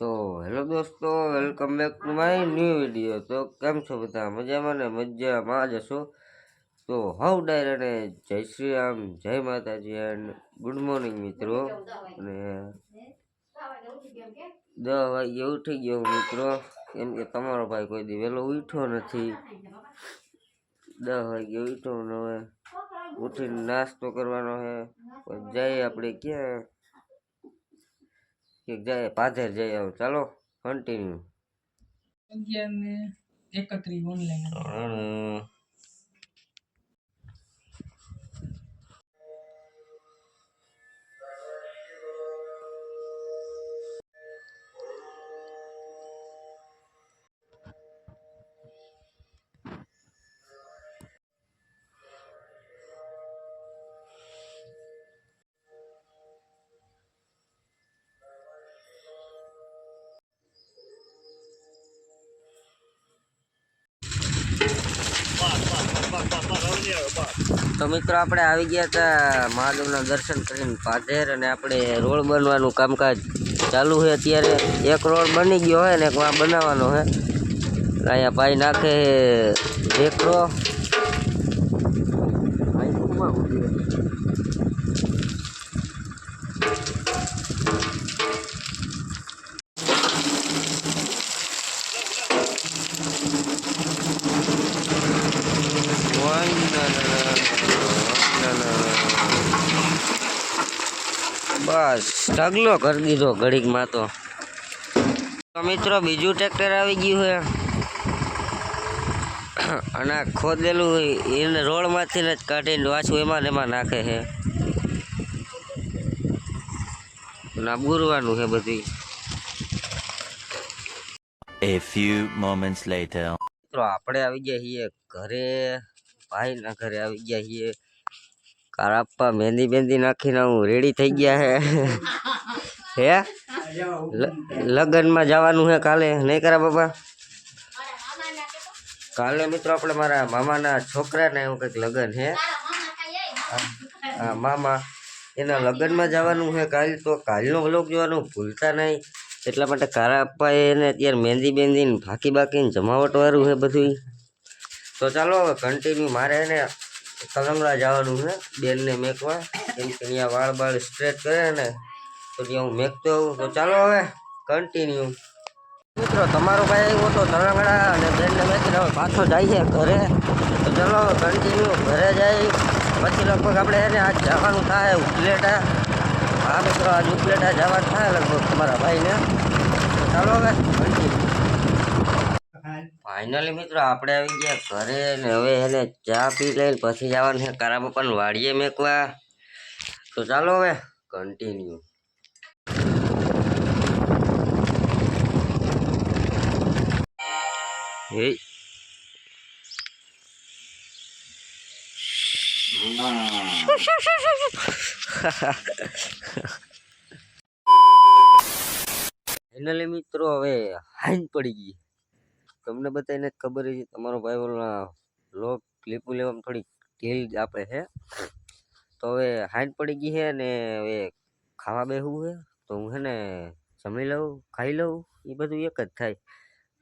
તો હેલો દોસ્તો, welcome back to my new video. તો કેમ છો બધા? મજામાં ને? મજામાં જ હશો। તો હાઉ ડાયર અને જય શ્રી રામ, જય માતાજી એન્ડ ગુડ મોર્નિંગ મિત્રો। અને 10 વાગે ઉઠી ગયો મિત્રો, કેમ કે તમારો ભાઈ કોઈ દી વહેલો ઉઠ્યો નથી। 10 વાગે ઉઠ્યો ને હવે ઉઠીને નાસ્તો કરવાનો છે। જાય આપણે ક્યાં જાય પાધેર જઈ આવો, ચાલો કન્ટિન્યુ। 11:31 ઓનલાઈન। તો મિત્રો આપણે આવી ગયા હતા મહાદેવના દર્શન કરીને પાધેર, અને આપણે રોડ બનવાનું કામકાજ ચાલુ છે અત્યારે। એક રોડ બની ગયો હોય ને એક વા બનાવવાનો છે। અહીંયા ભાઈ નાખે ઢેકરો। બસ ઢગલો કરી દીધો ઘડીકમાં। તો મિત્રો બીજું ટ્રેક્ટર આવી ગયું છે, અને આ ખોદેલું એને રોડમાંથી જ કાઢીને પાછું એમાં ને એમાં નાખે છે। ના બુરવાનું છે બધી। A few moments later. મિત્રો આપણે આવી ગયા છીએ ઘરે, ભાઈના ઘરે આવી ગયા છીએ। કારાપ્પા મહેંદી નાખીને હું રેડી થઈ ગયા હે લગ્નમાં જવાનું છે કાલે, નહીં કરા બાબા? કાલે મિત્રો આપણે મારા મામાના છોકરાને એવું કંઈક લગ્ન છે, મામા એના લગ્નમાં જવાનું છે કાલે। તો કાલનો વ્લોગ જોવાનું ભૂલતા નહીં। એટલા માટે કારાપ્પાએ એને અત્યારે મહેંદી ભાકી બાકીને જમાવટ વાળું છે બધું। તો ચાલો હવે કન્ટિન્યુ। મારે એને કલંગડા જવાનું છે બેનને મેકવા, કેમ કે ત્યાં વાળ સ્ટ્રેટ કરે ને તો ત્યાં હું મેકતો આવું। તો ચાલો હવે કન્ટિન્યુ। મિત્રો તમારો ભાઈ આવ્યો તો તલંગડા અને બેનને મેકીને હવે પાછો જાય છે ઘરે। તો ચાલો કન્ટિન્યુ ઘરે જાય પછી લગભગ આપણે એને આજ જવાનું થાય ઉપલેટા। હા મિત્રો આજ ઉપલેટા જવાનું થાય લગભગ તમારા ભાઈને। તો ચાલો હવે કન્ટિન્યુ। ફાઇનલી મિત્રો આપણે આવી ગયા ઘરે ને હવે એને ચા પી લઈને પછી જવાનું છે કારા બાપાને વાડીએ મેકવા। તો ચાલો હવે કન્ટિન્યુ। એ ફાઇનલી મિત્રો હવે હાઈન પડી ગઈ। તમને બધાને ખબર છે તમારો ભાઈ ઓલા લોક ક્લિપો લેવામાં થોડી ઢીલ આપે છે। તો હવે હાઈન પડી ગઈ છે ને હવે ખાવા બેસવું છે। તો હું છે ને જમી લઉં, ખાઈ લઉં, એ બધું એક જ થાય।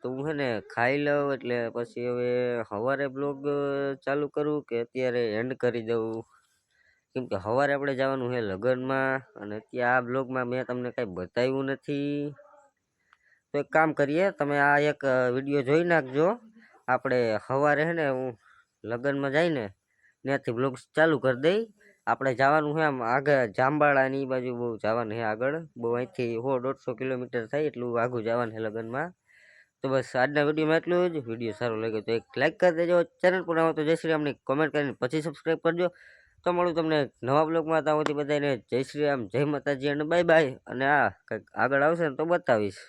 તો હું છે ને ખાઈ લઉં એટલે પછી હવે સવારે બ્લોગ ચાલુ કરું કે અત્યારે એન્ડ કરી દઉં, કેમ કે સવારે આપણે જવાનું છે લગ્નમાં, અને ત્યાં આ બ્લોગમાં મેં તમને કાંઈ બતાવ્યું નથી। તો એક કામ કરીએ, તમે આ એક વિડીયો જોઈ નાખજો। આપણે સવારે છે ને હું લગ્નમાં જઈને ત્યાંથી બ્લોગ ચાલુ કરી દઈ। આપણે જવાનું છે આમ આગળ જાંબાળા ની બાજુ બહુ જવાનું છે આગળ, બહુ અહીંથી 100-150 કિલોમીટર થાય એટલું આગું જવાનું છે લગ્નમાં। તો બસ આજના વિડીયોમાં એટલું જ। વિડીયો સારો લાગ્યો તો એક લાઈક કરી દેજો, ચેનલ પર આવો તો જય શ્રી રામની કોમેન્ટ કરીને પછી સબસ્ક્રાઈબ કરજો। તો મળું તમને નવા બ્લોગમાં, ત્યાં સુધી બધાને જય શ્રી રામ, જય માતાજી અને બાય બાય। અને આ કંઈક આગળ આવશે ને તો બતાવીશ।